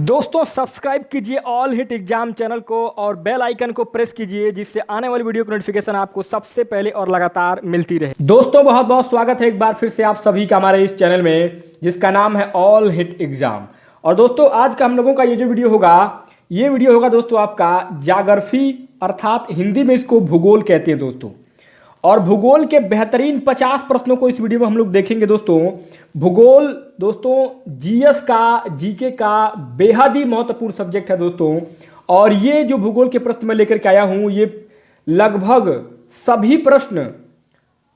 दोस्तों सब्सक्राइब कीजिए all hit exam channel को और बेल आइकन को प्रेस कीजिए जिससे आने वाली वीडियो की नोटिफिकेशन आपको सबसे पहले और लगातार मिलती रहे। दोस्तों बहुत बहुत स्वागत है एक बार फिर से आप सभी का हमारे इस चैनल में जिसका नाम है ऑल हिट एग्जाम। और दोस्तों आज का हम लोगों का ये जो वीडियो होगा दोस्तों आपका ज्योग्राफी अर्थात हिंदी में इसको भूगोल कहते हैं दोस्तों। और भूगोल के बेहतरीन 50 प्रश्नों को इस वीडियो में हम लोग देखेंगे दोस्तों। भूगोल दोस्तों जीएस का जीके का बेहद ही महत्वपूर्ण सब्जेक्ट है दोस्तों। और ये जो भूगोल के प्रश्न मैं लेकर के आया हूँ ये लगभग सभी प्रश्न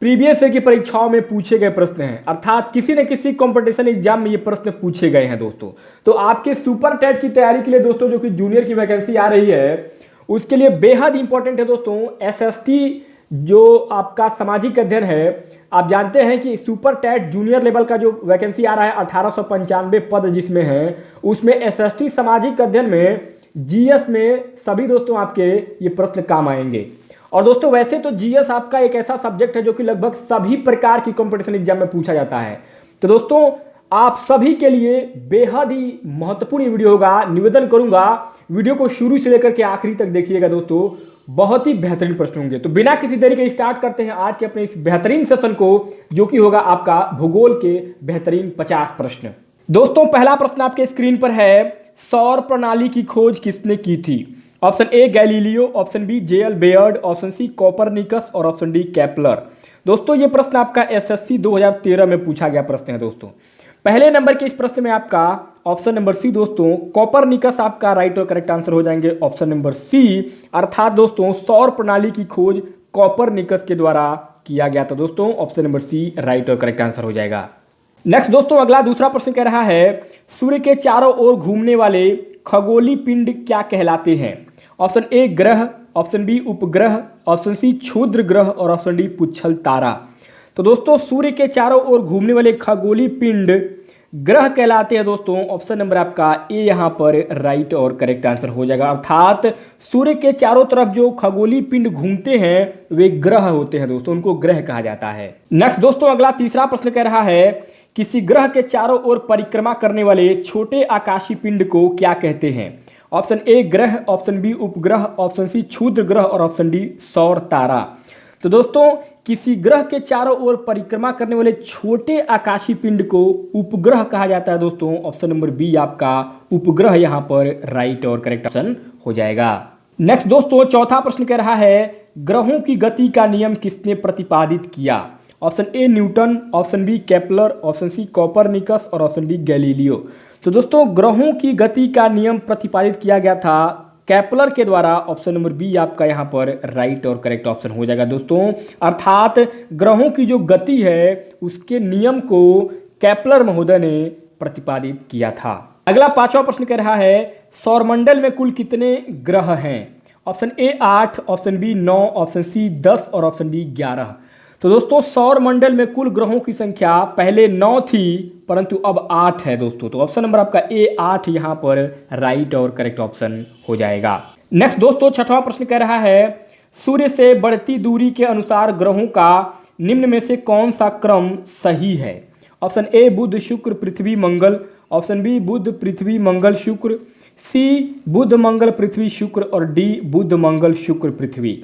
प्रीवियस ईयर की परीक्षाओं में पूछे गए प्रश्न हैं, अर्थात किसी न किसी कंपटीशन एग्जाम में ये प्रश्न पूछे गए हैं दोस्तों। तो आपके सुपर टेट की तैयारी के लिए दोस्तों जो कि जूनियर की वैकेंसी आ रही है उसके लिए बेहद इंपॉर्टेंट है दोस्तों। एसएसटी जो आपका सामाजिक अध्ययन है, आप जानते हैं कि सुपर टेट जूनियर लेवल का जो वैकेंसी आ रहा है 1895 पद जिसमें है, उसमें एसएसटी सामाजिक अध्ययन में जीएस में सभी दोस्तों आपके ये प्रश्न काम आएंगे। और दोस्तों वैसे तो जीएस आपका एक ऐसा सब्जेक्ट है जो कि लगभग सभी प्रकार की कंपटीशन एग्जाम में पूछा जाता है। तो दोस्तों आप सभी के लिए बेहद ही महत्वपूर्ण वीडियो होगा। निवेदन करूंगा वीडियो को शुरू से लेकर के आखिरी तक देखिएगा दोस्तों, बहुत ही बेहतरीन प्रश्न होंगे। तो बिना किसी देरी के स्टार्ट करते हैं आज के अपने इस बेहतरीन सेशन को जो कि होगा आपका भूगोल के बेहतरीन 50 प्रश्न। दोस्तों पहला प्रश्न आपके स्क्रीन पर है, सौर प्रणाली की खोज किसने की थी? Option A Galileo, option B J L Baird, option C Copernicus और ऑप्शन डी केपलर। दोस्तों ये प्रश्न आपका एसएससी 2013 में पूछा गया प्रश्न है दोस्तों। पहले नंबर के इस प्रश्न में आपका ऑप्शन नंबर सी दोस्तों कोपरनिकस आपका राइट और करेक्ट आंसर हो जाएंगे। ऑप्शन नंबर सी अर्थात दोस्तों सौर प्रणाली की खोज कोपरनिकस के द्वारा किया गया था दोस्तों। ऑप्शन नंबर सी राइट और करेक्ट आंसर हो जाएगा। नेक्स्ट दोस्तों अगला दूसरा प्रश्न कह रहा है, सूर्य के चारों ओर घूमने वाले खगोलीय पिंड क्या कहलाते हैं? ऑप्शन ए ग्रह, ऑप्शन बी उपग्रह, ऑप्शन सी क्षुद्र ग्रह और ऑप्शन डी पुच्छल तारा। तो दोस्तों सूर्य के चारों ओर घूमने वाले खगोलीय पिंड ग्रह कहलाते हैं दोस्तों। ऑप्शन नंबर आपका ए यहाँ पर राइट और करेक्ट आंसर हो जाएगा। अर्थात सूर्य के चारों तरफ जो खगोलीय पिंड घूमते हैं वे ग्रह होते हैं दोस्तों, उनको ग्रह कहा जाता है। नेक्स्ट दोस्तों अगला तीसरा प्रश्न कह रहा है, किसी ग्रह के चारों ओर परिक्रमा करने वाले छोटे आकाशीय पिंड को क्या कहते हैं? ऑप्शन ए ग्रह, ऑप्शन बी उपग्रह, ऑप्शन सी क्षुद्र ग्रह और ऑप्शन डी सौर तारा। तो दोस्तों किसी ग्रह के चारों ओर परिक्रमा करने वाले छोटे आकाशीय पिंड को उपग्रह कहा जाता है दोस्तों। ऑप्शन नंबर बी आपका उपग्रह यहाँ पर राइट और करेक्ट ऑप्शन हो जाएगा। नेक्स्ट दोस्तों चौथा प्रश्न कह रहा है, ग्रहों की गति का नियम किसने प्रतिपादित किया? Option A Newton, option B Kepler, option C Copernicus और ऑप्शन डी गैलीलियो। तो दोस्तों ग्रहों की गति का नियम प्रतिपादित किया गया था केपलर के द्वारा। ऑप्शन नंबर बी आपका यहाँ पर राइट और करेक्ट ऑप्शन हो जाएगा दोस्तों। अर्थात ग्रहों की जो गति है उसके नियम को केपलर महोदय ने प्रतिपादित किया था। अगला पांचवा प्रश्न कह रहा है, सौरमंडल में कुल कितने ग्रह हैं? Option A 8, option B 9, option C 10 और ऑप्शन डी 11। तो दोस्तों सौर मंडल में कुल ग्रहों की संख्या पहले 9 थी परंतु अब 8 है दोस्तों। तो ऑप्शन नंबर आपका ए 8 यहाँ पर राइट और करेक्ट ऑप्शन हो जाएगा। नेक्स्ट दोस्तों छठवां प्रश्न कह रहा है, सूर्य से बढ़ती दूरी के अनुसार ग्रहों का निम्न में से कौन सा क्रम सही है? Option A Budh Shukra Prithvi Mangal, option B बुध पृथ्वी मंगल शुक्र, सी बुध मंगल पृथ्वी शुक्र और डी बुध मंगल शुक्र पृथ्वी।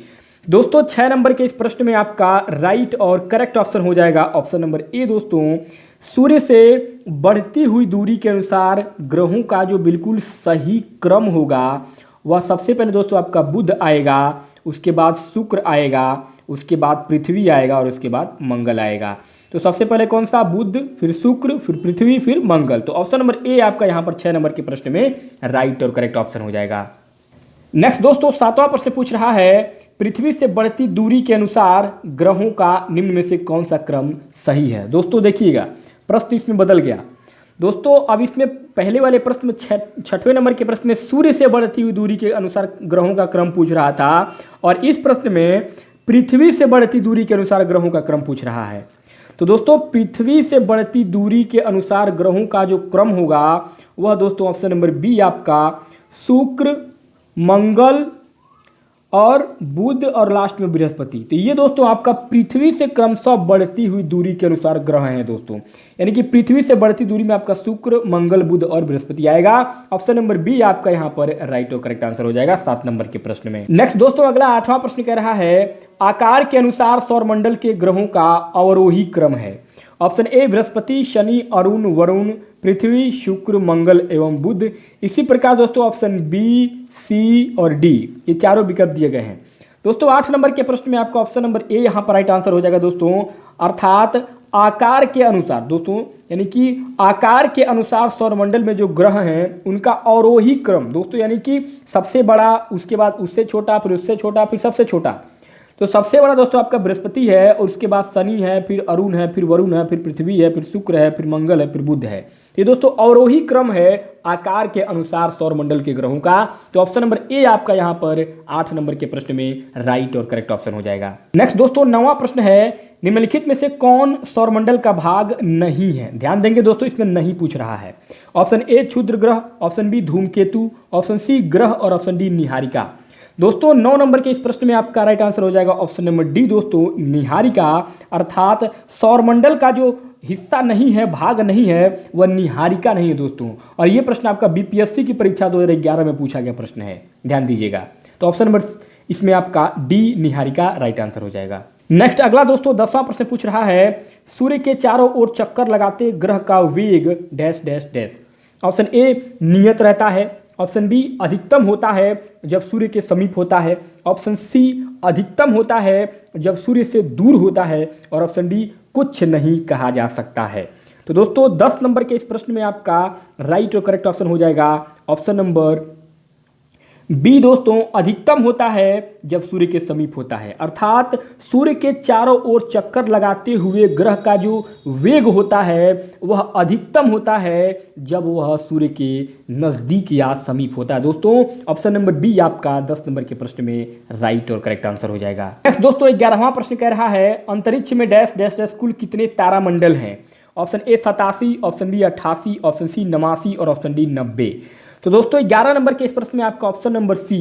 दोस्तों 6 नंबर के इस प्रश्न में आपका राइट और करेक्ट ऑप्शन हो जाएगा ऑप्शन नंबर ए दोस्तों। सूर्य से बढ़ती हुई दूरी के अनुसार ग्रहों का जो बिल्कुल सही क्रम होगा वह सबसे पहले दोस्तों आपका बुध आएगा, उसके बाद शुक्र आएगा, उसके बाद पृथ्वी आएगा और उसके बाद मंगल आएगा। तो सबसे पहले कौन सा? बुध, फिर शुक्र, फिर पृथ्वी, फिर मंगल। तो ऑप्शन नंबर ए आपका यहाँ पर 6 नंबर के प्रश्न में राइट और करेक्ट ऑप्शन हो जाएगा। नेक्स्ट दोस्तों 7वां प्रश्न पूछ रहा है, पृथ्वी से बढ़ती दूरी के अनुसार ग्रहों का निम्न में से कौन सा क्रम सही है? दोस्तों देखिएगा प्रश्न इसमें बदल गया दोस्तों। अब इसमें पहले वाले प्रश्न में 6वें नंबर के प्रश्न में सूर्य से बढ़ती हुई दूरी के अनुसार ग्रहों का क्रम पूछ रहा था और इस प्रश्न में पृथ्वी से बढ़ती दूरी के अनुसार ग्रहों का क्रम पूछ रहा है। तो दोस्तों पृथ्वी से बढ़ती दूरी के अनुसार ग्रहों का जो क्रम होगा वह दोस्तों ऑप्शन नंबर बी आपका शुक्र, मंगल और बुध और लास्ट में बृहस्पति। तो ये दोस्तों आपका पृथ्वी से क्रमशः बढ़ती हुई दूरी के अनुसार ग्रह हैं दोस्तों, यानी कि पृथ्वी से बढ़ती दूरी में आपका शुक्र, मंगल, बुध और बृहस्पति आएगा। ऑप्शन नंबर बी आपका यहाँ पर राइट और करेक्ट आंसर हो जाएगा 7 नंबर के प्रश्न में। नेक्स्ट दोस्तों अगला 8वां प्रश्न कह रहा है आकार के अनुसार सौरमंडल के ग्रहों का अवरोही क्रम है। ऑप्शन ए बृहस्पति, शनि, अरुण, वरुण, पृथ्वी, शुक्र, मंगल एवं बुध। इसी प्रकार दोस्तों ऑप्शन बी, सी और डी ये चारों विकल्प दिए गए हैं। दोस्तों 8 नंबर के प्रश्न में आपका ऑप्शन नंबर ए यहाँ पर राइट आंसर हो जाएगा दोस्तों, अर्थात आकार के अनुसार दोस्तों, यानी कि आकार के अनुसार सौरमंडल में जो ग्रह हैं उनका अवरोही क्रम दोस्तों, यानी कि सबसे बड़ा, उसके बाद उससे छोटा, फिर उससे छोटा, फिर सबसे छोटा। तो सबसे बड़ा दोस्तों आपका बृहस्पति है, और उसके बाद शनि है, फिर अरुण है, फिर वरुण है, फिर पृथ्वी है, फिर शुक्र है, फिर मंगल है, फिर बुध है। ये दोस्तों अवरोही क्रम है आकार के अनुसार सौरमंडल के ग्रहों का। तो ऑप्शन नंबर ए आपका यहाँ पर 8 नंबर के प्रश्न में राइट और करेक्ट ऑप्शन हो जाएगा। नेक्स्ट दोस्तों 9वां प्रश्न है निम्नलिखित में से कौन सौरमंडल का भाग नहीं है। ध्यान देंगे दोस्तों इसमें नहीं पूछ रहा है। ऑप्शन ए क्षुद्र ग्रह, ऑप्शन बी धूमकेतु, ऑप्शन सी ग्रह और ऑप्शन डी निहारिका। दोस्तों 9 नंबर के इस प्रश्न में आपका राइट आंसर हो जाएगा ऑप्शन नंबर डी दोस्तों, निहारिका। अर्थात सौरमंडल का जो हिस्सा नहीं है, भाग नहीं है, वह निहारिका नहीं है दोस्तों। और ये प्रश्न आपका बीपीएससी की परीक्षा 2011 में पूछा गया प्रश्न है, ध्यान दीजिएगा। तो ऑप्शन नंबर इसमें आपका डी निहारिका राइट आंसर हो जाएगा। नेक्स्ट अगला दोस्तों 10वां प्रश्न पूछ रहा है सूर्य के चारों ओर चक्कर लगाते ग्रह का वेग dash dash dash. Option A नियत रहता है, ऑप्शन बी अधिकतम होता है जब सूर्य के समीप होता है, ऑप्शन सी अधिकतम होता है जब सूर्य से दूर होता है, और ऑप्शन डी कुछ नहीं कहा जा सकता है। तो दोस्तों 10 नंबर के इस प्रश्न में आपका राइट और करेक्ट ऑप्शन हो जाएगा ऑप्शन नंबर बी दोस्तों, अधिकतम होता है जब सूर्य के समीप होता है। अर्थात सूर्य के चारों ओर चक्कर लगाते हुए ग्रह का जो वेग होता है वह अधिकतम होता है जब वह सूर्य के नज़दीक या समीप होता है। दोस्तों ऑप्शन नंबर बी आपका 10 नंबर के प्रश्न में राइट और करेक्ट आंसर हो जाएगा। नेक्स्ट दोस्तों 11वां प्रश्न कह रहा है अंतरिक्ष में डैश डैश डैश कुल कितने तारामंडल हैं। Option A 87, option B 88, option C 89 और ऑप्शन डी 90। तो दोस्तों 11 नंबर के इस प्रश्न में आपका ऑप्शन नंबर सी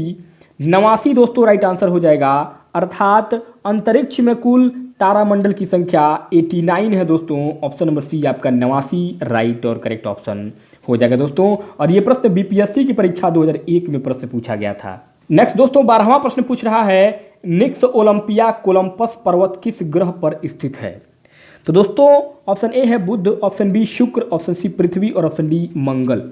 89 दोस्तों राइट आंसर हो जाएगा। अर्थात अंतरिक्ष में कुल तारामंडल की संख्या 89 है दोस्तों। ऑप्शन नंबर सी आपका 89 राइट और करेक्ट ऑप्शन हो जाएगा दोस्तों। और ये प्रश्न बीपीएससी की परीक्षा 2001 में प्रश्न पूछा गया था। नेक्स्ट दोस्तों 12वां प्रश्न पूछ रहा है निक्स ओलंपिया कोलंपस पर्वत किस ग्रह पर स्थित है। तो दोस्तों ऑप्शन ए है बुध, option B Shukra, option C Prithvi और ऑप्शन डी मंगल।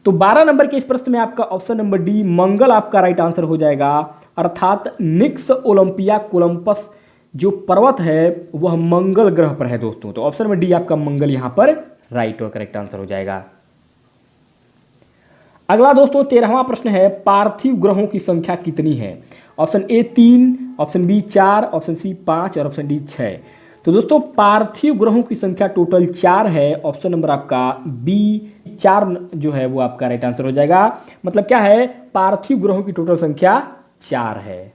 तो 12 नंबर के इस प्रश्न में आपका ऑप्शन नंबर डी मंगल आपका राइट आंसर हो जाएगा। अर्थात निक्स ओलंपिया कोलंपस जो पर्वत है वह मंगल ग्रह पर है दोस्तों। तो ऑप्शन नंबर डी आपका मंगल यहां पर राइट और करेक्ट आंसर हो जाएगा। अगला दोस्तों 13वां प्रश्न है पार्थिव ग्रहों की संख्या कितनी है। Option A 3, option B 4, option C 5 और ऑप्शन डी 6। तो दोस्तों पार्थिव ग्रहों की संख्या टोटल 4 है। ऑप्शन नंबर आपका बी 4 जो है वो आपका राइट आंसर हो जाएगा। मतलब क्या है, पार्थिव ग्रहों की टोटल संख्या 4 है।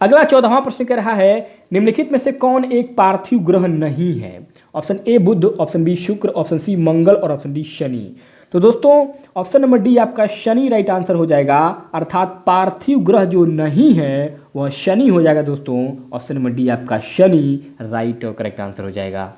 अगला 14वां प्रश्न कह रहा है निम्नलिखित में से कौन एक पार्थिव ग्रह नहीं है। Option A Budh, option B Shukra, option C Mangal और ऑप्शन डी शनि। तो दोस्तों ऑप्शन नंबर डी आपका शनि राइट आंसर हो जाएगा। अर्थात पार्थिव ग्रह जो नहीं है वह शनि हो जाएगा दोस्तों। ऑप्शन नंबर डी आपका शनि राइट और करेक्ट आंसर हो जाएगा।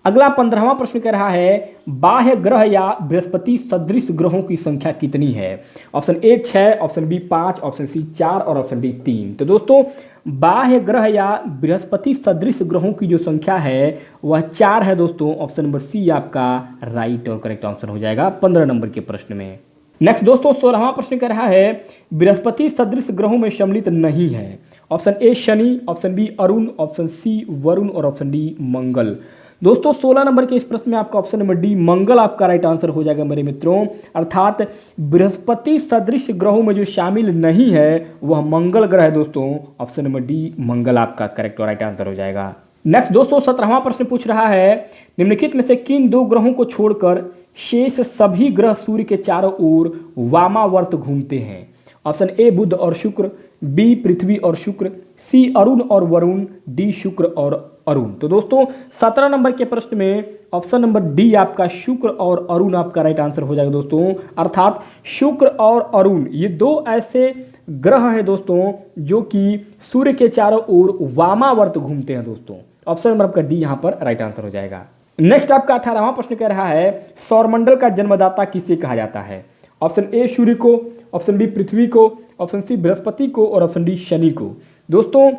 अगला 15वां प्रश्न कह रहा है बाह्य ग्रह या बृहस्पति सदृश ग्रहों की संख्या कितनी है। Option A 6, option B 5, option C 4 और ऑप्शन डी 3। तो दोस्तों बाह्य ग्रह या बृहस्पति सदृश ग्रहों की जो संख्या है वह 4 है दोस्तों। ऑप्शन नंबर सी आपका राइट और करेक्ट आंसर हो जाएगा 15 नंबर के प्रश्न में। नेक्स्ट दोस्तों 16वां प्रश्न कह रहा है बृहस्पति सदृश ग्रहों में सम्मिलित नहीं है। Option A Shani, option B Arun, option C Varun और ऑप्शन डी मंगल। दोस्तों 16 नंबर के इस प्रश्न में आपका ऑप्शन नंबर डी मंगल आपका राइट आंसर हो जाएगा मेरे मित्रों। अर्थात बृहस्पति सदृश ग्रहों में जो शामिल नहीं है वह मंगल ग्रह है दोस्तों। ऑप्शन नंबर डी मंगल आपका करेक्ट और राइट आंसर हो जाएगा। नेक्स्ट दोस्तों 17वां प्रश्न पूछ रहा है निम्नलिखित में से किन 2 ग्रहों को छोड़कर शेष सभी ग्रह सूर्य के चारों ओर वामावर्त घूमते हैं। ऑप्शन ए बुध और शुक्र, बी पृथ्वी और शुक्र, सी अरुण और वरुण, डी शुक्र और अरुण। तो दोस्तों 17 नंबर के प्रश्न में ऑप्शन नंबर डी आपका शुक्र और अरुण आपका राइट आंसर हो जाएगा दोस्तों। अर्थात शुक्र और अरुण ये दो ऐसे ग्रह है दोस्तों जो कि सूर्य के चारों ओर वामावर्त घूमते हैं दोस्तों। ऑप्शन नंबर आपका डी यहाँ पर राइट आंसर हो जाएगा। नेक्स्ट आपका 18वां प्रश्न कह रहा है सौरमंडल का जन्मदाता किसे कहा जाता है। ऑप्शन ए सूर्य को, ऑप्शन बी पृथ्वी को, ऑप्शन सी बृहस्पति को और ऑप्शन डी शनि को। दोस्तों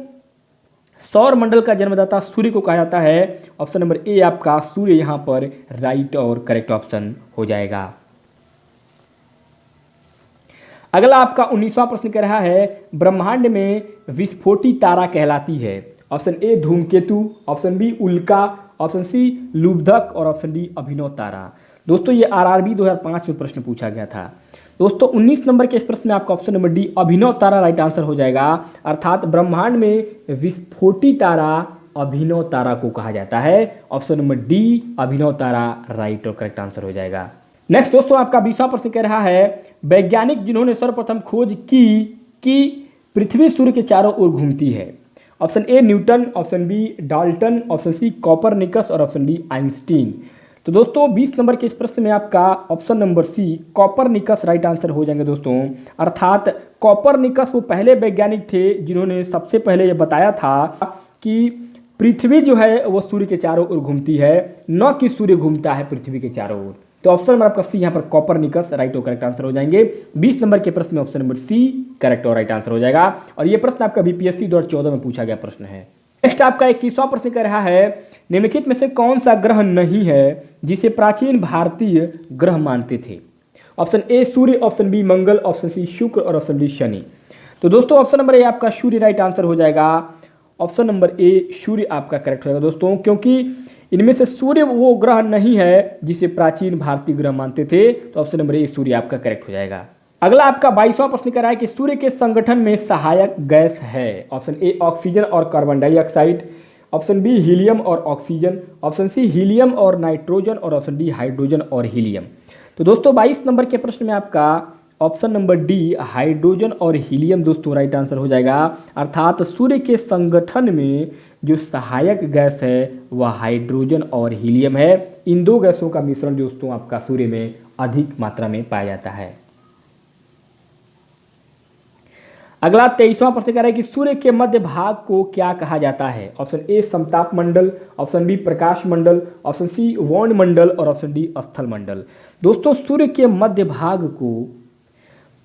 सौर मंडल का जन्मदाता सूर्य को कहा जाता है। ऑप्शन नंबर ए आपका सूर्य यहां पर राइट और करेक्ट ऑप्शन हो जाएगा। अगला आपका 19वां प्रश्न कह रहा है ब्रह्मांड में विस्फोटी तारा कहलाती है। ऑप्शन ए धूमकेतु, ऑप्शन बी उल्का, ऑप्शन सी लुब्धक और ऑप्शन डी अभिनव तारा। दोस्तों ये आरआरबी 2005 में प्रश्न पूछा गया था। दोस्तों 19 नंबर के इस प्रश्न में आपका ऑप्शन नंबर डी अभिनव तारा राइट आंसर हो जाएगा। अर्थात ब्रह्मांड में विस्फोटी तारा अभिनव तारा को कहा जाता है। ऑप्शन नंबर डी अभिनव तारा राइट और करेक्ट आंसर हो जाएगा। नेक्स्ट दोस्तों आपका 20वां प्रश्न कह रहा है वैज्ञानिक जिन्होंने सर्वप्रथम खोज की कि पृथ्वी सूर्य के चारों ओर घूमती है। Option A Newton, option B Dalton, option C Copernicus और ऑप्शन डी आइंस्टीन। तो दोस्तों 20 नंबर के इस प्रश्न में आपका option number C Copernicus right answer हो जाएंगे दोस्तों। अर्थात कॉपरनिकस वो पहले वैज्ञानिक थे जिन्होंने सबसे पहले ये बताया था कि पृथ्वी जो है वो सूर्य के चारों ओर घूमती है, न कि सूर्य घूमता है पृथ्वी के चारों ओर। तो ऑप्शन नंबर आपका सी यहाँ पर कॉपरनिकस राइट और करेक्ट आंसर हो जाएंगे। 20 नंबर के प्रश्न में ऑप्शन नंबर सी करेक्ट और राइट आंसर हो जाएगा। और ये प्रश्न आपका बीपीएससी 2014 में पूछा गया प्रश्न है। नेक्स्ट आपका 21वां प्रश्न कह रहा है निम्नलिखित में से कौन सा ग्रह नहीं है जिसे प्राचीन भारतीय ग्रह मानते थे। Option A Surya, option B Mangal, option C शुक्र और ऑप्शन डी शनि। तो दोस्तों ऑप्शन नंबर ए आपका सूर्य राइट आंसर हो जाएगा। ऑप्शन नंबर ए सूर्य आपका करेक्ट होगा दोस्तों, क्योंकि इनमें से सूर्य वो ग्रह नहीं है जिसे प्राचीन भारतीय ग्रह मानते थे। तो ऑप्शन नंबर ए सूर्य आपका करेक्ट हो जाएगा। अगला आपका 22वां प्रश्न कह रहा है कि सूर्य के संगठन में सहायक गैस है। ऑप्शन ए ऑक्सीजन और carbon dioxide, option B helium और ऑक्सीजन, ऑप्शन सी हीलियम और नाइट्रोजन और ऑप्शन डी हाइड्रोजन और हीलियम। तो दोस्तों 22 नंबर के प्रश्न में आपका ऑप्शन नंबर डी हाइड्रोजन और हीलियम दोस्तों राइट आंसर हो जाएगा। अर्थात सूर्य के संगठन में जो सहायक गैस है वह हाइड्रोजन और हीलियम है। इन दो गैसों का मिश्रण दोस्तों आपका सूर्य में अधिक मात्रा में पाया जाता है। अगला 23वां प्रश्न कह रहा है कि सूर्य के मध्य भाग को क्या कहा जाता है। ऑप्शन ए समताप मंडल, ऑप्शन बी प्रकाश मंडल, ऑप्शन सी वर्ण मंडल और ऑप्शन डी स्थल मंडल। दोस्तों सूर्य के मध्य भाग को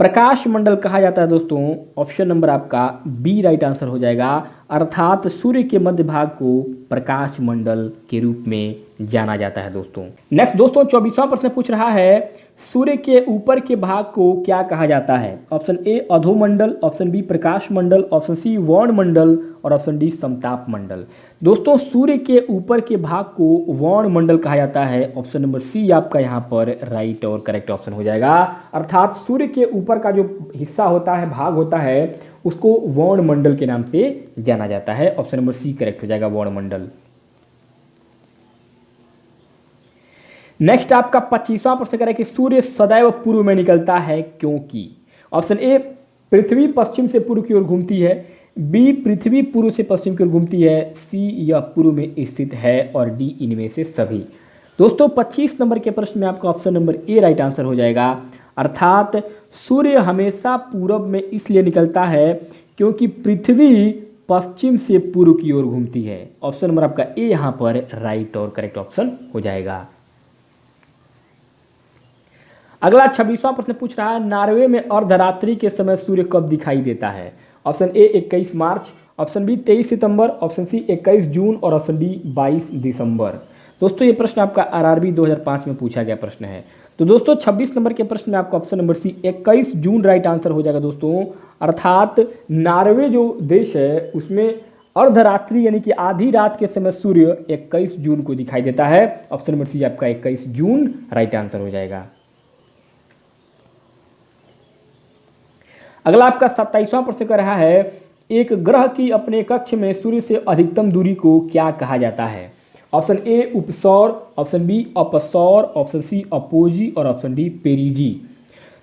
प्रकाश मंडल कहा जाता है दोस्तों। ऑप्शन नंबर आपका बी राइट आंसर हो जाएगा। अर्थात सूर्य के मध्य भाग को प्रकाश मंडल के रूप में जाना जाता है दोस्तों। नेक्स्ट दोस्तों 24वां प्रश्न पूछ रहा है सूर्य के ऊपर के भाग को क्या कहा जाता है। ऑप्शन ए अधोमंडल, ऑप्शन बी प्रकाश मंडल, ऑप्शन सी वर्ण मंडल और ऑप्शन डी समताप मंडल। दोस्तों सूर्य के ऊपर के भाग को वर्ण मंडल कहा जाता है। ऑप्शन नंबर सी आपका यहाँ पर राइट और करेक्ट ऑप्शन हो जाएगा। अर्थात सूर्य के ऊपर का जो हिस्सा होता है, भाग होता है, उसको वर्ण मंडल के नाम से जाना जाता है। ऑप्शन नंबर सी करेक्ट हो जाएगा वर्ण मंडल। नेक्स्ट आपका 25वां प्रश्न करें कि सूर्य सदैव पूर्व में निकलता है क्योंकि। ऑप्शन ए पृथ्वी पश्चिम से पूर्व की ओर घूमती है, बी पृथ्वी पूर्व से पश्चिम की ओर घूमती है, सी यह पूर्व में स्थित है और डी इनमें से सभी। दोस्तों 25 नंबर के प्रश्न में आपका ऑप्शन नंबर ए राइट आंसर हो जाएगा। अर्थात सूर्य हमेशा पूर्व में इसलिए निकलता है क्योंकि पृथ्वी पश्चिम से पूर्व की ओर घूमती है। ऑप्शन नंबर आपका ए यहाँ पर राइट और करेक्ट ऑप्शन हो जाएगा। अगला 26वां प्रश्न पूछ रहा है नॉर्वे में अर्धरात्रि के समय सूर्य कब दिखाई देता है। Option A 21 March, option B 23 सितंबर, ऑप्शन सी 21 जून और ऑप्शन डी 22 दिसंबर। दोस्तों ये प्रश्न आपका आरआरबी 2005 में पूछा गया प्रश्न है। तो दोस्तों 26 नंबर के प्रश्न में आपका ऑप्शन नंबर सी 21 जून राइट आंसर हो जाएगा दोस्तों। अर्थात नॉर्वे जो देश है उसमें अर्धरात्रि यानी कि आधी रात के समय सूर्य 21 जून को दिखाई देता है। ऑप्शन नंबर सी आपका 21 जून राइट आंसर हो जाएगा। अगला आपका 27वां प्रश्न कर रहा है एक ग्रह की अपने कक्ष में सूर्य से अधिकतम दूरी को क्या कहा जाता है। ऑप्शन ए उपसौर, ऑप्शन बी अपसौर, ऑप्शन सी अपोजी और ऑप्शन डी पेरिजी।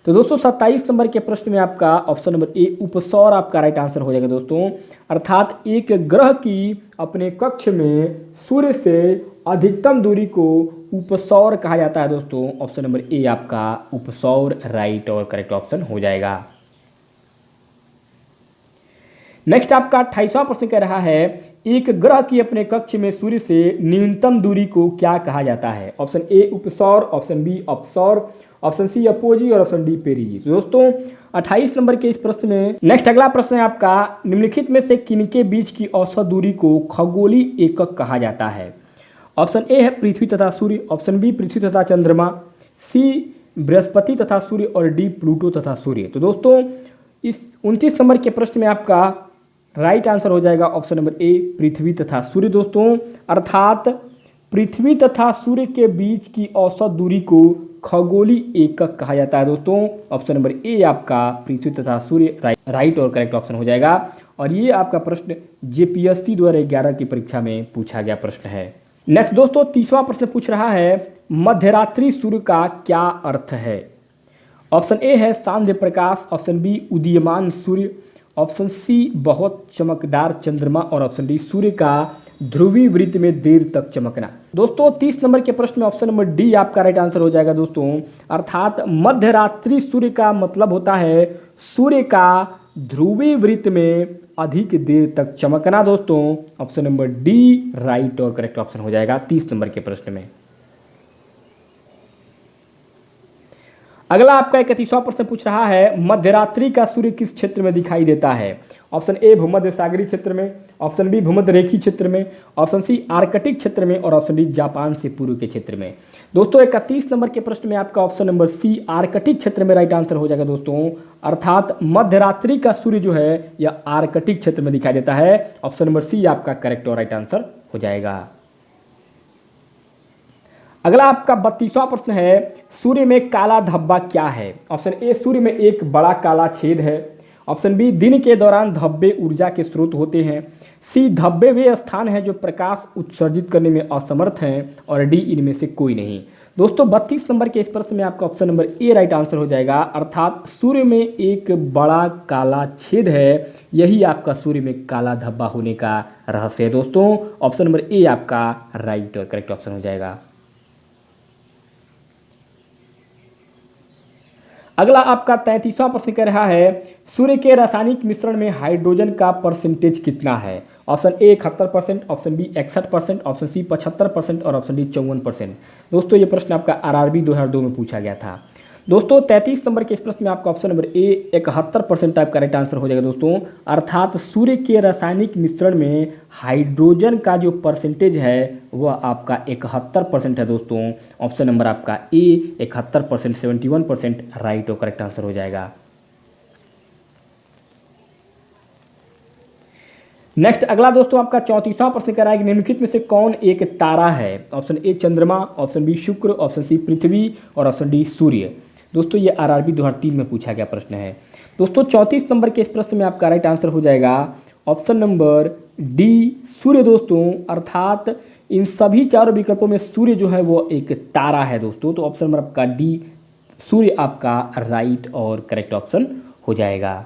तो दोस्तों 27 नंबर के प्रश्न में आपका ऑप्शन नंबर ए उपसौर आपका राइट आंसर हो जाएगा दोस्तों। अर्थात एक ग्रह की अपने कक्ष में सूर्य से अधिकतम दूरी को उपसौर कहा जाता है दोस्तों। ऑप्शन नंबर ए आपका उपसौर राइट और करेक्ट ऑप्शन हो जाएगा। नेक्स्ट आपका 28वां प्रश्न कह रहा है एक ग्रह की अपने कक्ष में सूर्य से न्यूनतम दूरी को क्या कहा जाता है। ऑप्शन ए उपसौर, ऑप्शन बी अपसौर, ऑप्शन सी अपोजी और ऑप्शन डी पेरिजी। तो दोस्तों 28 नंबर के इस प्रश्न में नेक्स्ट अगला प्रश्न है आपका निम्नलिखित में से किनके बीच की औसत दूरी को खगोलीय एकक कहा जाता है। ऑप्शन ए है पृथ्वी तथा सूर्य, ऑप्शन बी पृथ्वी तथा चंद्रमा, सी बृहस्पति तथा सूर्य और डी प्लूटो तथा सूर्य। तो दोस्तों इस 29 नंबर के प्रश्न में आपका राइट आंसर हो जाएगा ऑप्शन नंबर ए पृथ्वी तथा सूर्य दोस्तों। अर्थात पृथ्वी तथा सूर्य के बीच की औसत दूरी को खगोलीय एकक कहा जाता है दोस्तों। ऑप्शन नंबर ए आपका पृथ्वी तथा सूर्य राइट और करेक्ट ऑप्शन हो जाएगा। और ये आपका प्रश्न जेपीएससी 2011 की परीक्षा में पूछा गया प्रश्न है। नेक्स्ट दोस्तों 30वां प्रश्न पूछ रहा है मध्यरात्रि सूर्य का क्या अर्थ है। ऑप्शन ए है सांध्य प्रकाश, ऑप्शन बी उदीयमान सूर्य, ऑप्शन सी बहुत चमकदार चंद्रमा और ऑप्शन डी सूर्य का ध्रुवीय वृत्त में देर तक चमकना। दोस्तों 30 नंबर के प्रश्न में ऑप्शन नंबर डी आपका राइट आंसर हो जाएगा दोस्तों। अर्थात मध्यरात्रि सूर्य का मतलब होता है सूर्य का ध्रुवीय वृत्त में अधिक देर तक चमकना दोस्तों। ऑप्शन नंबर डी राइट और करेक्ट ऑप्शन हो जाएगा 30 नंबर के प्रश्न में। अगला आपका 31वां प्रश्न पूछ रहा है मध्यरात्रि का सूर्य किस क्षेत्र में दिखाई देता है। ऑप्शन ए भूमध्य सागरीय क्षेत्र में, ऑप्शन बी भूमध्य रेखीय क्षेत्र में, ऑप्शन सी आर्कटिक क्षेत्र में और ऑप्शन डी जापान से पूर्व के क्षेत्र में। दोस्तों 31 नंबर के प्रश्न में आपका ऑप्शन नंबर सी आर्कटिक क्षेत्र में राइट आंसर हो जाएगा दोस्तों। अर्थात मध्यरात्रि का सूर्य जो है यह आर्कटिक क्षेत्र में दिखाई देता है। ऑप्शन नंबर सी आपका करेक्ट और राइट आंसर हो जाएगा। अगला आपका 32वां प्रश्न है सूर्य में काला धब्बा क्या है। ऑप्शन ए सूर्य में एक बड़ा काला छेद है, ऑप्शन बी दिन के दौरान धब्बे ऊर्जा के स्रोत होते हैं, सी धब्बे वे स्थान हैं जो प्रकाश उत्सर्जित करने में असमर्थ हैं और डी इनमें से कोई नहीं। दोस्तों 32 नंबर के इस प्रश्न में आपका ऑप्शन नंबर ए राइट आंसर हो जाएगा। अर्थात सूर्य में एक बड़ा काला छेद है, यही आपका सूर्य में काला धब्बा होने का रहस्य है दोस्तों। ऑप्शन नंबर ए आपका राइट और करेक्ट ऑप्शन हो जाएगा। अगला आपका 33वां प्रश्न कह रहा है सूर्य के रासायनिक मिश्रण में हाइड्रोजन का परसेंटेज कितना है। Option A 71%, option B 61%, option C 75% और ऑप्शन डी 54%। दोस्तों ये प्रश्न आपका आरआरबी 2002 में पूछा गया था। दोस्तों 33 नंबर के इस प्रश्न में आपका ऑप्शन नंबर ए 71% टाइप का राइट आंसर हो जाएगा दोस्तों। अर्थात सूर्य के रासायनिक मिश्रण में हाइड्रोजन का जो परसेंटेज है वह आपका 71% है दोस्तों। ऑप्शन नंबर आपका ए 71%, 71% राइट और करेक्ट आंसर हो जाएगा। नेक्स्ट अगला दोस्तों आपका 34वां प्रश्न कह रहा है कि निम्नलिखित में से कौन एक तारा है। ऑप्शन ए चंद्रमा, option B Shukra, option C Prithvi और ऑप्शन डी सूर्य। दोस्तों ये आरआरबी 2003 में पूछा गया प्रश्न है। दोस्तों 34 नंबर के इस प्रश्न में आपका राइट आंसर हो जाएगा ऑप्शन नंबर डी सूर्य दोस्तों। अर्थात इन सभी चारों विकल्पों में सूर्य जो है वो एक तारा है दोस्तों। तो ऑप्शन नंबर आपका डी सूर्य आपका राइट और करेक्ट ऑप्शन हो जाएगा।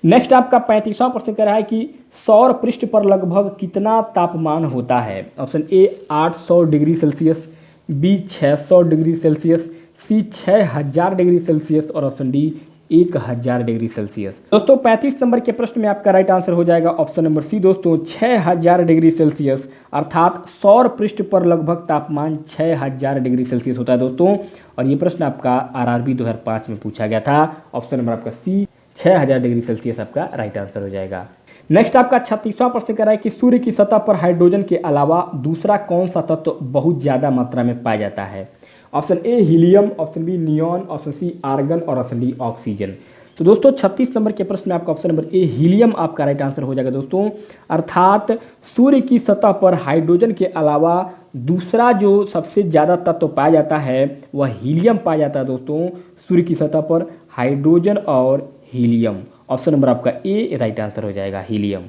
नेक्स्ट आपका 35वां प्रश्न कह रहा है कि सौर पृष्ठ पर लगभग कितना तापमान होता है। Option A 800 degree Celsius, B 600 degree Celsius, C 6000 degree Celsius और ऑप्शन डी 1000 डिग्री सेल्सियस। दोस्तों 35 नंबर के प्रश्न में आपका राइट आंसर हो जाएगा ऑप्शन नंबर सी दोस्तों 6000 डिग्री सेल्सियस। अर्थात सौर पृष्ठ पर लगभग तापमान 6000 डिग्री सेल्सियस होता है दोस्तों। और ये प्रश्न आपका आरआरबी 2005 में पूछा गया था। ऑप्शन नंबर आपका सी 6000 डिग्री सेल्सियस आपका राइट आंसर हो जाएगा। नेक्स्ट आपका 36वां प्रश्न कह रहा है कि सूर्य की सतह पर हाइड्रोजन के अलावा दूसरा कौन सा तत्व बहुत ज़्यादा मात्रा में पाया जाता है। Option A helium, option B neon, option C argon और ऑप्शन डी ऑक्सीजन। तो दोस्तों 36 नंबर के प्रश्न में आपका ऑप्शन नंबर ए हीलियम आपका राइट आंसर हो जाएगा दोस्तों। अर्थात सूर्य की सतह पर हाइड्रोजन के अलावा दूसरा जो सबसे ज़्यादा तत्व पाया जाता है वह हीलियम पाया जाता है दोस्तों। सूर्य की सतह पर हाइड्रोजन और हीलियम। ऑप्शन नंबर आपका ए राइट आंसर हो जाएगा हीलियम।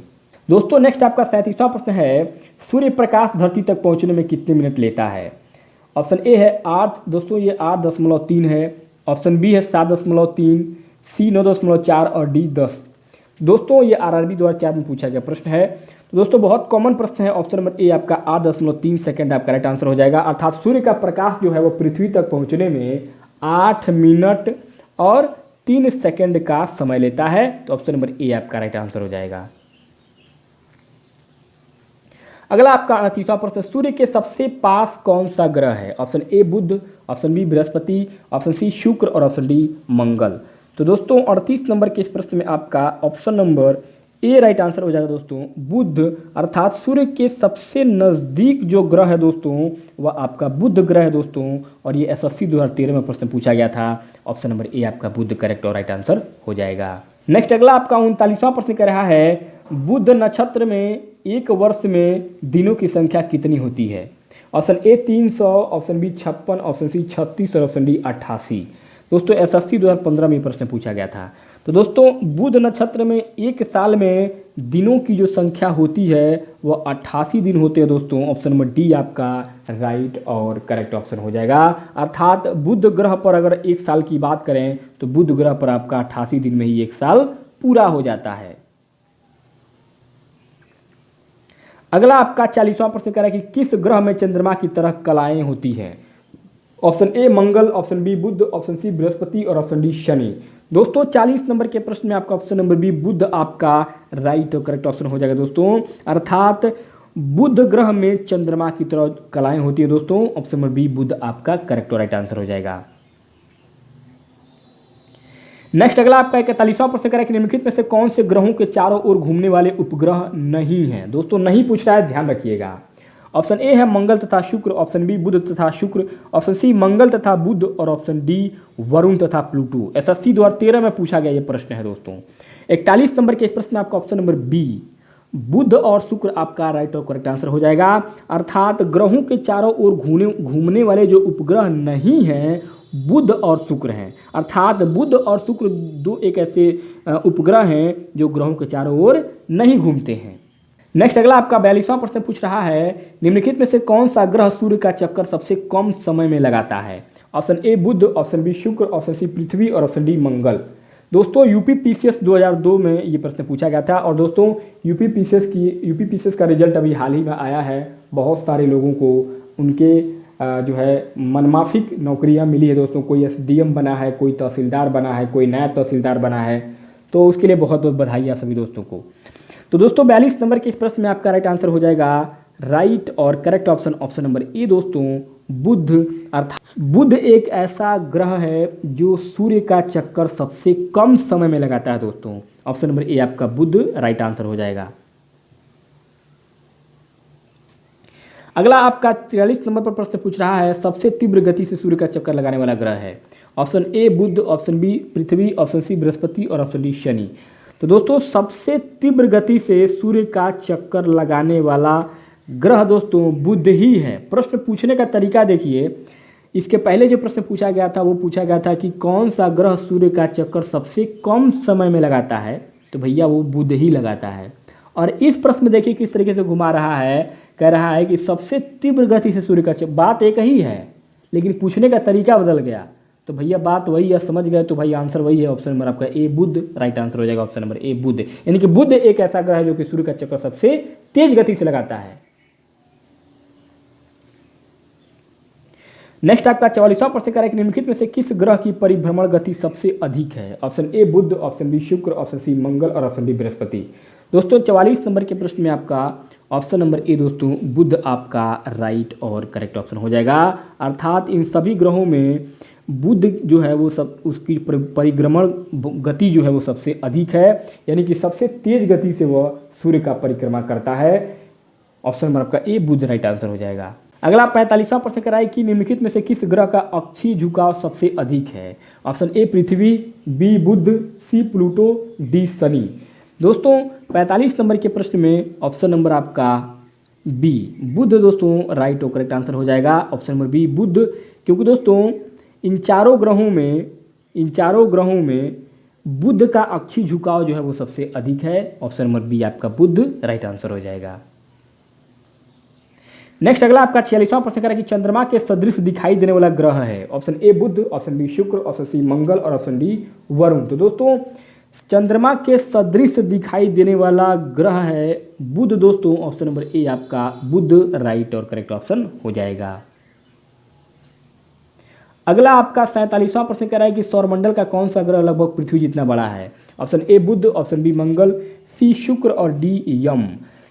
दोस्तों नेक्स्ट आपका 37वां प्रश्न है सूर्य प्रकाश धरती तक पहुंचने में कितने मिनट लेता है। ऑप्शन ए है 8, दोस्तों ये 8.3 है। ऑप्शन बी है 7.3, सी 9.4 और डी 10। दोस्तों ये आरआरबी 2004 में पूछा गया प्रश्न है। तो दोस्तों बहुत कॉमन प्रश्न है। ऑप्शन नंबर ए आपका 8.3 सेकंड आपका राइट आंसर हो जाएगा। अर्थात सूर्य का प्रकाश जो है वो पृथ्वी तक पहुंचने में 8 मिनट और 3 सेकंड का समय लेता है। तो ऑप्शन नंबर ए आपका राइट आंसर हो जाएगा। अगला आपका 38वां प्रश्न, सूर्य के सबसे पास कौन सा ग्रह है? Option A Budh, option B Brihaspati, option C शुक्र और ऑप्शन डी मंगल। तो दोस्तों 38 नंबर के इस प्रश्न में आपका ऑप्शन नंबर ए राइट आंसर हो जाएगा दोस्तों, बुध। अर्थात सूर्य के सबसे नज़दीक जो ग्रह है दोस्तों वह आपका बुध ग्रह है दोस्तों। और ये एसएससी 2013 में प्रश्न पूछा गया था। ऑप्शन नंबर ए आपका बुध करेक्ट और राइट आंसर हो जाएगा। नेक्स्ट अगला आपका 39वां प्रश्न कह रहा है, बुध नक्षत्र में एक वर्ष में दिनों की संख्या कितनी होती है? Option A 300, option B 56, option C 36 और ऑप्शन डी 88। दोस्तों एसएससी 2015 में प्रश्न पूछा गया था। तो दोस्तों बुध नक्षत्र में एक साल में दिनों की जो संख्या होती है वह 88 दिन होते हैं दोस्तों। ऑप्शन नंबर डी आपका राइट और करेक्ट ऑप्शन हो जाएगा। अर्थात बुध ग्रह पर अगर एक साल की बात करें तो बुध ग्रह पर आपका 88 दिन में ही एक साल पूरा हो जाता है। अगला आपका 40वां प्रश्न कह रहा है कि किस ग्रह में चंद्रमा की तरह कलाएं होती हैं? Option A Mangal, option B Budh, option C Brihaspati और ऑप्शन डी शनि। दोस्तों 40 नंबर के प्रश्न में आपका ऑप्शन नंबर बी बुध आपका राइट और करेक्ट ऑप्शन हो जाएगा दोस्तों। अर्थात बुध ग्रह में चंद्रमा की तरह कलाएं होती है दोस्तों। ऑप्शन नंबर बी बुध आपका करेक्ट और राइट आंसर हो जाएगा। नेक्स्ट अगला आपका 41वां प्रश्न करें कि निम्नलिखित में से कौन से ग्रहों के चारों ओर घूमने वाले उपग्रह नहीं हैं? दोस्तों नहीं पूछ रहा है, ध्यान रखिएगा। ऑप्शन ए है मंगल तथा शुक्र, ऑप्शन बी बुध तथा शुक्र, ऑप्शन सी मंगल तथा बुध और ऑप्शन डी वरुण तथा प्लूटो। एसएससी 2013 में पूछा गया ये प्रश्न है दोस्तों। 41 नंबर के इस प्रश्न में आपका ऑप्शन नंबर बी बुध और शुक्र आपका राइट और करेक्ट आंसर हो जाएगा। अर्थात ग्रहों के चारों ओर घूमने वाले जो उपग्रह नहीं हैं बुध और शुक्र हैं। अर्थात बुध और शुक्र दो एक ऐसे उपग्रह हैं जो ग्रहों के चारों ओर नहीं घूमते हैं। नेक्स्ट अगला आपका 42वां प्रश्न पूछ रहा है, निम्नलिखित में से कौन सा ग्रह सूर्य का चक्कर सबसे कम समय में लगाता है? Option A Budh, option B Shukra, option C Prithvi और ऑप्शन डी मंगल। दोस्तों यूपीपीसीएस 2002 में ये प्रश्न पूछा गया था और दोस्तों यूपीपीसीएस का रिजल्ट अभी हाल ही में आया है। बहुत सारे लोगों को उनके जो है मनमाफिक नौकरियां मिली है दोस्तों। कोई एसडीएम बना है, कोई तहसीलदार बना है, कोई नायब तहसीलदार बना है। तो उसके लिए बहुत बहुत बधाई आप सभी दोस्तों को। तो दोस्तों 42 नंबर के इस प्रश्न में आपका राइट आंसर हो जाएगा राइट और करेक्ट ऑप्शन ऑप्शन नंबर ए दोस्तों बुध। अर्थात बुध एक ऐसा ग्रह है जो सूर्य का चक्कर सबसे कम समय में लगाता है दोस्तों। ऑप्शन नंबर ए आपका बुध राइट आंसर हो जाएगा। अगला आपका 43 नंबर पर प्रश्न पूछ रहा है, सबसे तीव्र गति से सूर्य का चक्कर लगाने वाला ग्रह है? Option A Budh, option B Prithvi, option C Brihaspati और ऑप्शन डी शनि। तो दोस्तों सबसे तीव्र गति से सूर्य का चक्कर लगाने वाला ग्रह दोस्तों बुध ही है। प्रश्न पूछने का तरीका देखिए, इसके पहले जो प्रश्न पूछा गया था वो पूछा गया था कि कौन सा ग्रह सूर्य का चक्कर सबसे कम समय में लगाता है, तो भैया वो बुध ही लगाता है। और इस प्रश्न में देखिए किस तरीके से घुमा रहा है, कह रहा है कि सबसे तीव्र गति से सूर्य का चक्कर, बात एक ही है लेकिन पूछने का तरीका बदल गया। तो भैया बात वही है, समझ गए तो भाई आंसर वही है। ऑप्शन नंबर आपका ए बुध राइट आंसर हो जाएगा। ऑप्शन नंबर ए बुध, यानी कि बुध एक ऐसा ग्रह है जो कि सूर्य का चक्कर सबसे तेज गति से लगाता है। नेक्स्ट आपका 44वां प्रश्न करें कि निम्नलिखित में से किस ग्रह की परिभ्रमण गति सबसे अधिक है? Option A Budh, option B Shukra, option C Mangal और ऑप्शन डी बृहस्पति। दोस्तों 44 नंबर के प्रश्न में आपका ऑप्शन नंबर ए दोस्तों बुध आपका राइट और करेक्ट ऑप्शन हो जाएगा। अर्थात इन सभी ग्रहों में बुध जो है वो सब उसकी परिभ्रमण गति जो है वो सबसे अधिक है, यानी कि सबसे तेज गति से वह सूर्य का परिक्रमा करता है। ऑप्शन नंबर आपका ए बुध राइट आंसर हो जाएगा। अगला 45वां प्रश्न कराए कि निम्नलिखित में से किस ग्रह का अक्षीय झुकाव सबसे अधिक है? Option A Prithvi, B Budh, C Pluto, D Shani. दोस्तों 45 नंबर के प्रश्न में ऑप्शन नंबर आपका बी बुध दोस्तों राइट और करेक्ट आंसर हो जाएगा। ऑप्शन नंबर बी बुध, क्योंकि दोस्तों इन चारों ग्रहों में बुध का अक्षीय झुकाव जो है वो सबसे अधिक है। ऑप्शन नंबर बी आपका बुध राइट आंसर हो जाएगा। नेक्स्ट अगला आपका 46वां प्रश्न करें कि चंद्रमा के सदृश दिखाई देने वाला ग्रह है। Option A Budh, option B Shukra, option C Mangal और ऑप्शन डी वरुण। तो दोस्तों चंद्रमा के सदृश दिखाई देने वाला ग्रह है बुध दोस्तों। ऑप्शन नंबर ए आपका बुध राइट और करेक्ट ऑप्शन हो जाएगा। अगला आपका 47वां प्रश्न कह रहा है कि सौरमंडल का कौन सा ग्रह लगभग पृथ्वी जितना बड़ा है। Option A Budh, option B मंगल, सी शुक्र और डी यम।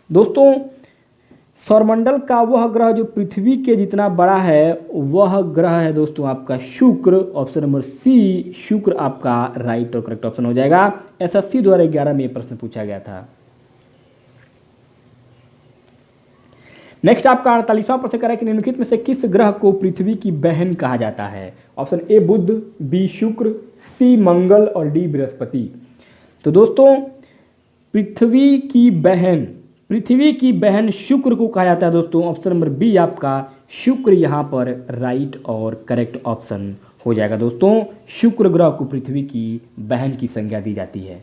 दोस्तों सौरमंडल का वह ग्रह जो पृथ्वी के जितना बड़ा है वह ग्रह है दोस्तों आपका शुक्र। ऑप्शन नंबर सी शुक्र आपका राइट और करेक्ट ऑप्शन हो जाएगा। एसएससी 2011 में यह प्रश्न पूछा गया था। नेक्स्ट आपका 48वां प्रश्न करें कि निम्नलिखित में से किस ग्रह को पृथ्वी की बहन कहा जाता है। ऑप्शन ए बुध, बी शुक्र, सी मंगल और डी बृहस्पति। तो दोस्तों पृथ्वी की बहन शुक्र को कहा जाता है दोस्तों। ऑप्शन नंबर बी आपका शुक्र यहाँ पर राइट और करेक्ट ऑप्शन हो जाएगा दोस्तों। शुक्र ग्रह को पृथ्वी की बहन की संज्ञा दी जाती है।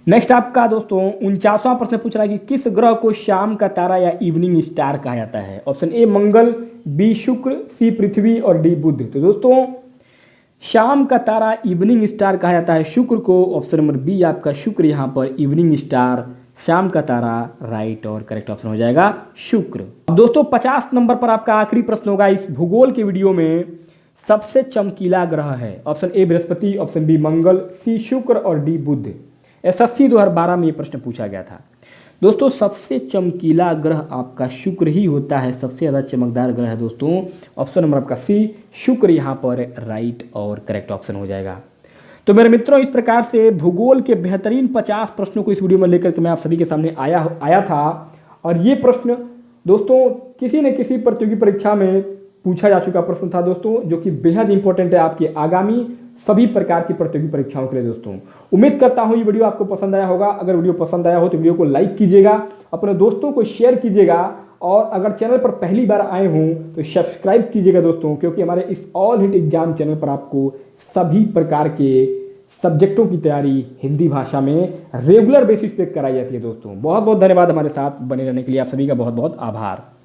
नेक्स्ट आपका दोस्तों 49वां प्रश्न पूछ रहा है कि किस ग्रह को शाम का तारा या इवनिंग स्टार कहा जाता है। ऑप्शन ए मंगल, बी शुक्र, सी पृथ्वी और डी बुध। तो दोस्तों शाम का तारा इवनिंग स्टार कहा जाता है शुक्र को। ऑप्शन नंबर बी आपका शुक्र यहाँ पर इवनिंग स्टार शाम का तारा राइट और करेक्ट ऑप्शन हो जाएगा शुक्र। अब दोस्तों 50 नंबर पर आपका आखिरी प्रश्न होगा इस भूगोल के वीडियो में। सबसे चमकीला ग्रह है। ऑप्शन ए बृहस्पति, ऑप्शन बी मंगल, सी शुक्र और डी बुध। एसएससी 2012 में ये प्रश्न पूछा गया था। दोस्तों सबसे चमकीला ग्रह आपका शुक्र ही होता है, सबसे ज़्यादा चमकदार ग्रह है दोस्तों। ऑप्शन नंबर आपका सी शुक्र यहाँ पर राइट और करेक्ट ऑप्शन हो जाएगा। तो मेरे मित्रों इस प्रकार से भूगोल के बेहतरीन 50 प्रश्नों को इस वीडियो में लेकर के मैं आप सभी के सामने आया था। और ये प्रश्न दोस्तों किसी न किसी प्रतियोगी परीक्षा में पूछा जा चुका प्रश्न था दोस्तों, जो कि बेहद इंपॉर्टेंट है आपके आगामी सभी प्रकार की प्रतियोगी परीक्षाओं के लिए दोस्तों। उम्मीद करता हूं ये वीडियो आपको पसंद आया होगा। अगर वीडियो पसंद आया हो तो वीडियो को लाइक कीजिएगा, अपने दोस्तों को शेयर कीजिएगा और अगर चैनल पर पहली बार आए हों तो सब्सक्राइब कीजिएगा दोस्तों, क्योंकि हमारे इस ऑल हिट एग्जाम चैनल पर आपको सभी प्रकार के सब्जेक्टों की तैयारी हिंदी भाषा में रेगुलर बेसिस पे कराई जाती है दोस्तों। बहुत बहुत धन्यवाद हमारे साथ बने रहने के लिए। आप सभी का बहुत बहुत आभार।